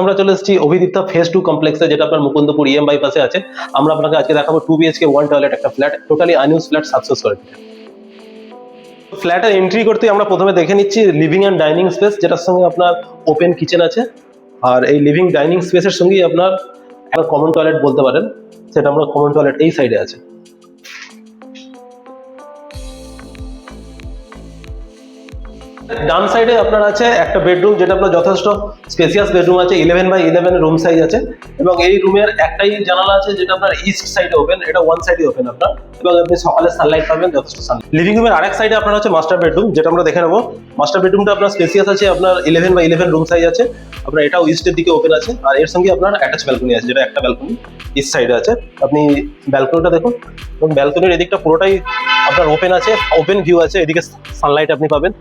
আমরা চলে এসেছি অভিদীপ্তা ফেজ 2 কমপ্লেক্সে, যেটা আপনার মুকুন্দপুর ইএম বাইপাসে আছে। আমরা আপনাকে আজকে দেখাবো 2 BHK 1 টয়লেট একটা flat, totally আনইউজ flat 700 square feet. ফ্ল্যাটের এন্ট্রি করতে আমরা প্রথমে দেখে নিচ্ছি লিভিং অ্যান্ড ডাইনিং স্পেস, যেটার সঙ্গে আপনার ওপেন কিচেন আছে। আর এই লিভিং ডাইনিং স্পেসের সঙ্গেই আপনার একটা কমন টয়লেট বলতে পারেন, সেটা আমরা কমন টয়লেট এই সাইডে আছে। ডান সাইডে আপনার আছে একটা বেডরুম, যেটা আপনার যথেষ্ট স্পেসিয়াস বেডরুম আছে, 11x11 রুম সাইজ আছে। এবং এই রুমের একটাই জানালা আছে, যেটা আপনার ইস্ট সাইডে ওপেন, এটা ওয়ান সাইডে ওপেন আপনার, এবং আপনি সকালে সানলাইট পাবেন, যথেষ্ট সানলাইট। লিভিং রুমের আরেক সাইডে আপনার হচ্ছে মাস্টার বেডরুম, যেটা আমরা দেখে নেবো। মাস্টার বেডরুমটা আপনার স্পেসিয়াস আছে, আপনার 11x11 রুম সাইজ আছে, আপনার এটাও ইস্টের দিকে ওপেন আছে। আর এর সঙ্গে আপনার অ্যাটাচ ব্যালকনি আছে, যেটা একটা ব্যালকনি ইস্ট সাইডে আছে। আপনি ব্যালকনিটা দেখুন, এবং ব্যালকনির এদিকটা পুরোটাই আপনার ওপেন আছে, ওপেন ভিউ আছে, এদিকে সানলাইট আপনি পাবেন।